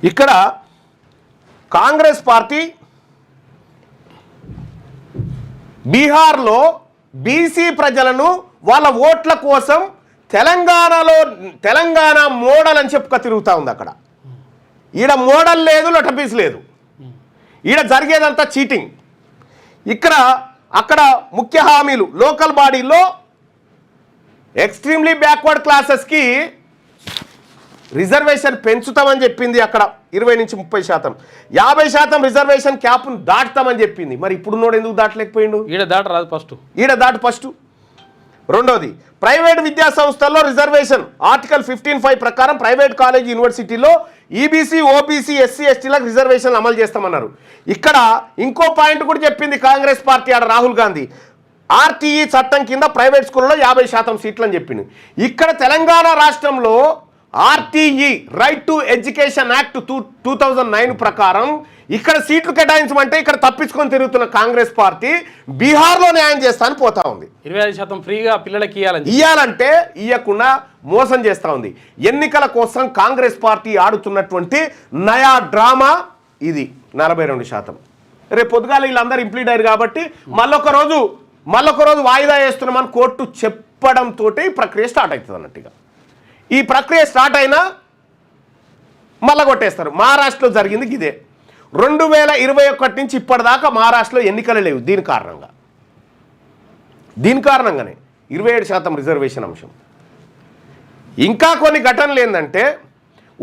ఇక్కడ కాంగ్రెస్ పార్టీ బీహార్లో బీసీ ప్రజలను వాళ్ళ ఓట్ల కోసం తెలంగాణ మోడల్ అని చెప్పుక తిరుగుతూ ఉంది. అక్కడ ఈడ మోడల్ లేదు, లొటపీస్ లేదు, ఈడ జరిగేదంతా చీటింగ్. అక్కడ ముఖ్య హామీలు లోకల్ బాడీలో ఎక్స్ట్రీమ్లీ బ్యాక్వర్డ్ క్లాసెస్కి రిజర్వేషన్ పెంచుతామని చెప్పింది. అక్కడ 20 నుంచి 30%, 50% రిజర్వేషన్ క్యాప్ను దాటుతామని చెప్పింది. మరి ఇప్పుడున్నోడు ఎందుకు దాటలేకపోయిండు? ఈడ దాటు ఫస్ట్. రెండోది, ప్రైవేట్ విద్యా సంస్థల్లో రిజర్వేషన్ ఆర్టికల్ 15(5) ప్రకారం ప్రైవేట్ కాలేజ్ యూనివర్సిటీలో ఈబీసీ, ఓబీసీ, ఎస్సీ, ఎస్టీలకు రిజర్వేషన్లు అమలు చేస్తామన్నారు. ఇక్కడ ఇంకో పాయింట్ కూడా చెప్పింది కాంగ్రెస్ పార్టీ, ఆడ రాహుల్ గాంధీ. ఆర్టీఈ చట్టం కింద ప్రైవేట్ స్కూల్లో 50% సీట్లు అని చెప్పింది. ఇక్కడ తెలంగాణ రాష్ట్రంలో RTE right to education act 2009 ప్రకారం ఇక్కడ సీట్లు కేటాయించమంటే ఇక్కడ తప్పించుకొని తిరుగుతున్న కాంగ్రెస్ పార్టీ బీహార్లో న్యాయం చేస్తా అని పోతా ఉంది. 25% ఫ్రీగా పిల్లలకి ఇవ్వాలంటే ఇవ్వకుండా మోసం చేస్తూ ఉంది. ఎన్నికల కోసం కాంగ్రెస్ పార్టీ ఆడుతున్నటువంటి నయా డ్రామా ఇది. 42%. రేపు పొద్దుగాల వీళ్ళందరూ ఇంప్లీట్ అయ్యారు కాబట్టి మళ్ళొక రోజు వాయిదా వేస్తున్నామని కోర్టు చెప్పడంతో ఈ ప్రక్రియ స్టార్ట్ అవుతుంది అన్నట్టుగా. ఈ ప్రక్రియ స్టార్ట్ అయినా మళ్ళా కొట్టేస్తారు. మహారాష్ట్రలో జరిగింది ఇదే. 2021 నుంచి ఇప్పటిదాకా మహారాష్ట్రలో ఎన్నికలు లేవు. దీని కారణంగానే 27% రిజర్వేషన్ అంశం. ఇంకా కొన్ని ఘటనలు ఏంటంటే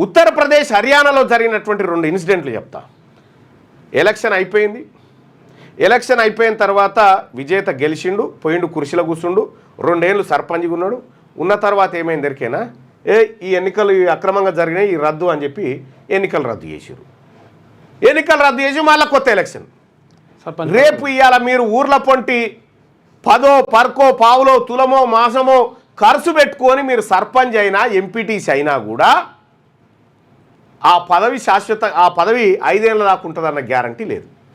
ఉత్తరప్రదేశ్, హర్యానాలో జరిగినటువంటి 2 ఇన్సిడెంట్లు చెప్తా. ఎలక్షన్ అయిపోయిన తర్వాత విజేత గెలిచిండు, పోయిండు, కుర్చీలో కూర్చుండు, 2 ఏళ్ళు సర్పంచ్గా ఉన్నాడు. ఉన్న తర్వాత ఏమైంది ఎరికేనా? ఈ ఎన్నికలు అక్రమంగా జరిగినాయి, ఈ రద్దు అని చెప్పి ఎన్నికలు రద్దు చేసి మళ్ళీ కొత్త ఎలక్షన్. రేపు ఇవాళ మీరు ఊర్ల పొంటి 10, పర్కో, పావులో, తులమో, మాసమో ఖర్చు పెట్టుకొని మీరు సర్పంచ్ అయినా ఎంపీటీసీ అయినా కూడా ఆ పదవి 5 ఏళ్ళ దాకా ఉంటుందన్న గ్యారంటీ లేదు.